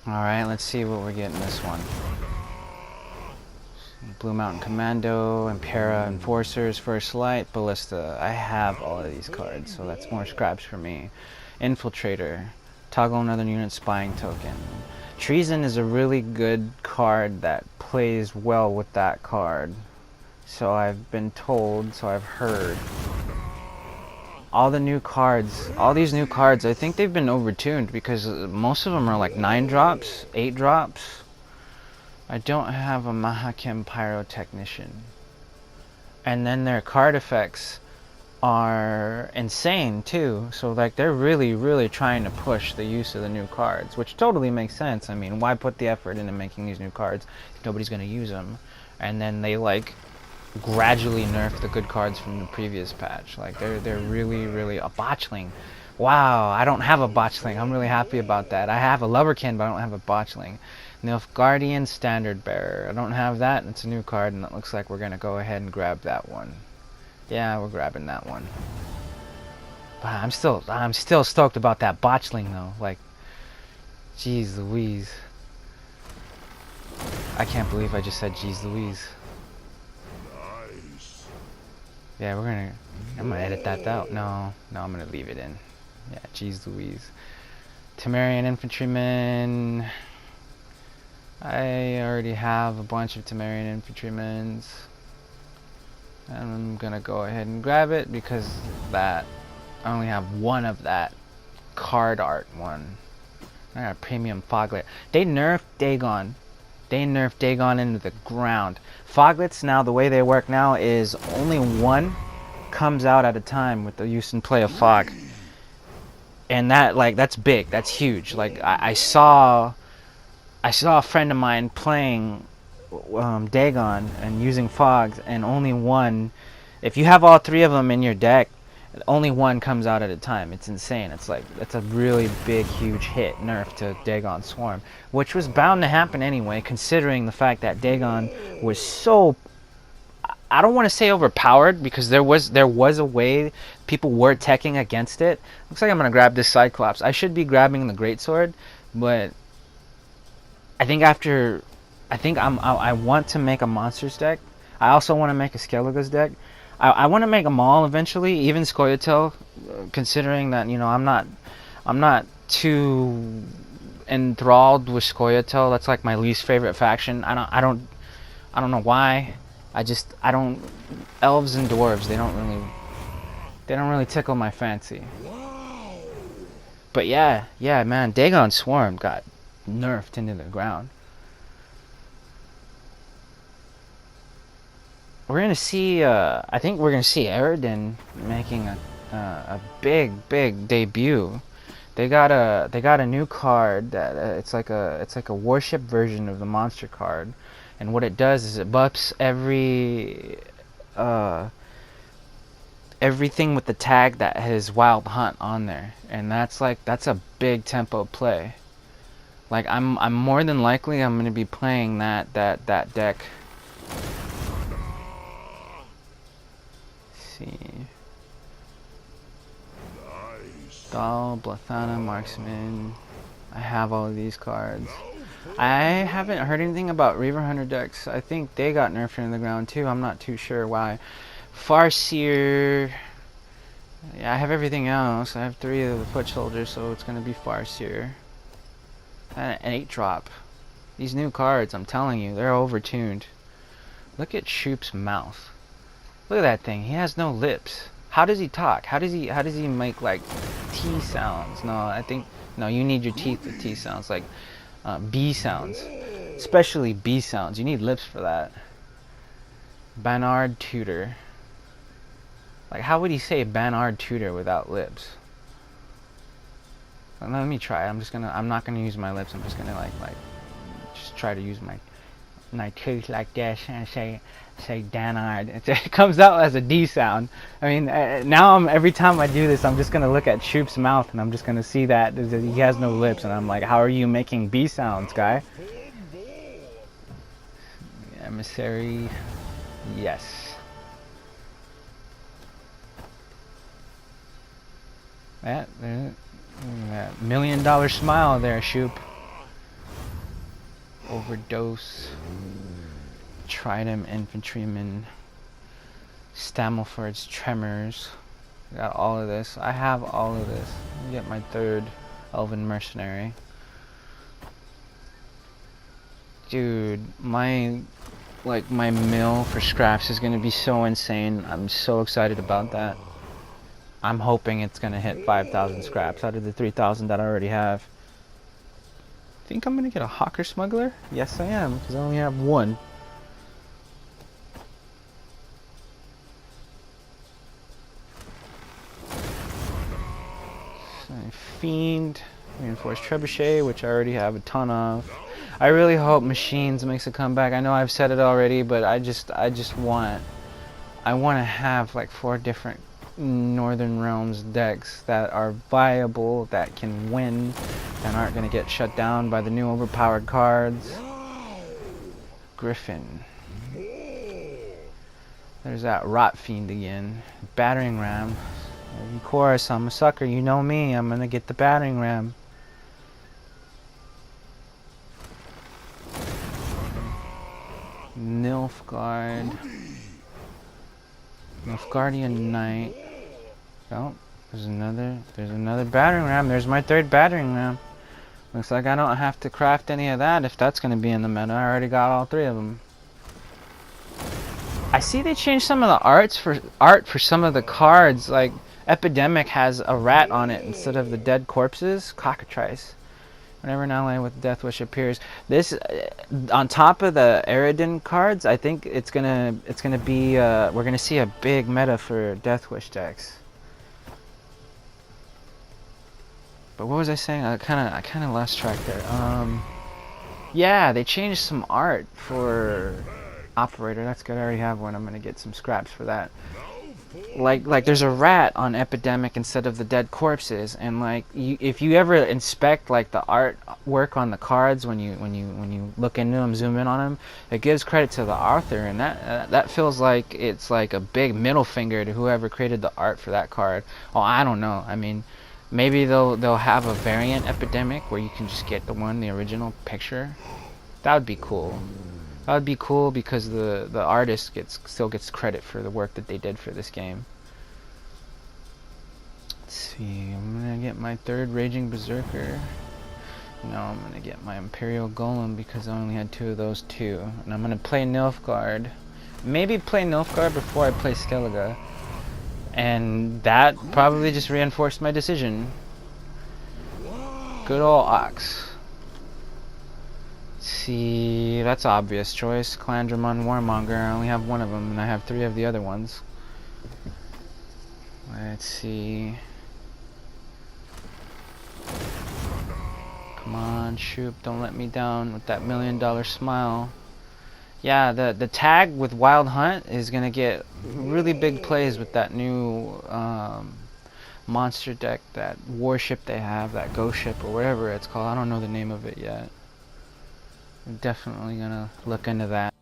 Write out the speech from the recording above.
Alright, let's see what we're getting this one. Blue Mountain Commando, Impera Enforcers, First Light, Ballista. I have all of these cards, so that's more scraps for me. Infiltrator, toggle another unit spying token. Treason is a really good card that plays well with that card. So I've been told, so I've heard. All the new cards, all these new cards, I think they've been overtuned because most of them are like 9 drops, 8 drops. I don't have a Mahakim Pyrotechnician. And then their card effects are insane too. So like they're really trying to push the use of the new cards, which totally makes sense. I mean, why put the effort into making these new cards if nobody's going to use them? And then they like gradually nerf the good cards from the previous patch. Like they're really a botchling. Wow, I don't have a botchling. I'm really happy about that. I have a Lubberkin, but I don't have a botchling. Nilfgaardian Standard Bearer. I don't have that. It's a new card, and it looks like we're gonna go ahead and grab that one. Yeah, we're grabbing that one. But I'm still stoked about that botchling though. Like, jeez Louise. I can't believe I just said jeez Louise. Yeah, I'm gonna edit that out. No, I'm gonna leave it in. Yeah, jeez Louise. Temerian Infantrymen. I already have a bunch of Temerian Infantrymen. I'm gonna go ahead and grab it because I only have one of that card art one. I got a premium Foglet. They nerfed Dagon. They nerfed Dagon into the ground. Foglets now, the way they work now is only one comes out at a time with the use and play of fog. And that's big, that's huge. Like I saw a friend of mine playing Dagon and using fogs, and only one, if you have all 3 of them in your deck, only one comes out at a time. It's insane. It's like, that's a really big, huge hit nerf to Dagon Swarm, which was bound to happen anyway, considering the fact that Dagon was so, I don't want to say overpowered, because there was a way people were teching against it. Looks like I'm gonna grab this Cyclops. I should be grabbing the Greatsword, but I think I want to make a monsters deck. I also want to make a Skellige's deck. I want to make them all eventually, even Scoia'tael, considering that, you know, I'm not too enthralled with Scoia'tael. That's like my least favorite faction. I don't know why. Elves and dwarves, they don't really tickle my fancy. But yeah, man, Dagon Swarm got nerfed into the ground. We're gonna see. I think we're gonna see Eridan making a big debut. They got a new card that it's like a warship version of the monster card, and what it does is it buffs everything with the tag that has Wild Hunt on there, and that's a big tempo play. Like I'm more than likely I'm gonna be playing that deck. See. Dahl, Blathana, Marksman. I have all of these cards. I haven't heard anything about Reaver Hunter decks. I think they got nerfed into the ground too. I'm not too sure why. Farseer. Yeah, I have everything else. I have 3 of the foot soldiers, so it's gonna be Farseer. An 8-drop. These new cards, I'm telling you, they're overtuned. Look at Shoop's mouth. Look at that thing. He has no lips. How does he talk? How does he make like T sounds? No, you need your teeth with T sounds, like B sounds. Especially B sounds. You need lips for that. Banard Tutor. Like, how would he say Banard Tutor without lips? Let me try. I'm not gonna use my lips. I'm just gonna like just try to use my teeth like this and say Danard. It comes out as a D sound. I mean, now every time I do this, I'm just gonna look at Shoop's mouth and I'm just gonna see that he has no lips, and I'm like, how are you making B sounds, guy? Emissary, yes. That $1 million smile there, Shoop. Overdose. Trident Infantryman. Stamelford's Tremors. Got all of this. I have all of this. Let me get my third Elven Mercenary. Dude, my mill for scraps is gonna be so insane. I'm so excited about that. I'm hoping it's gonna hit 5,000 scraps out of the 3,000 that I already have. Think I'm gonna get a Hawker Smuggler? Yes, I am, because I only have one. Fiend, Reinforced Trebuchet, which I already have a ton of. I really hope Machines makes a comeback. I know I've said it already, but I want to have like 4 different Northern Realms decks that are viable, that can win, and aren't going to get shut down by the new overpowered cards. Griffin. There's that Rot Fiend again. Battering Ram. Of course, I'm a sucker. You know me. I'm going to get the Battering Ram. Nilfgaard. Nilfgaardian Knight. Oh, there's another Battering Ram. There's my 3rd Battering Ram. Looks like I don't have to craft any of that if that's going to be in the meta. I already got all 3 of them. I see they changed some of the art for some of the cards. Like Epidemic has a rat on it instead of the dead corpses. Cockatrice. Whenever an ally with Death Wish appears, this on top of the Eredin cards, I think it's gonna be we're gonna see a big meta for Death Wish decks. But what was I saying? I kind of lost track there. Yeah, they changed some art for Operator. That's good. I already have one. I'm gonna get some scraps for that. Like there's a rat on Epidemic instead of the dead corpses, and like if you ever inspect like the artwork on the cards when you look into them, zoom in on them, it gives credit to the author, and that feels like it's like a big middle finger to whoever created the art for that card. Oh, I don't know. I mean, maybe they'll have a variant Epidemic where you can just get the original picture. That would be cool. That would be cool because the artist still gets credit for the work that they did for this game. Let's see, I'm gonna get my 3rd Raging Berserker. No, I'm gonna get my Imperial Golem because I only had 2 of those too. And I'm gonna play Nilfgaard. Maybe play Nilfgaard before I play Skellige. And that probably just reinforced my decision. Good old Ox. See, that's obvious choice. Clandramon Warmonger. I only have 1 of them, and I have 3 of the other ones. Let's see. Come on, Shoop, don't let me down with that $1 million smile. Yeah, the tag with Wild Hunt is gonna get really big plays with that new monster deck, that warship they have, that ghost ship or whatever it's called. I don't know the name of it yet. I'm definitely gonna look into that.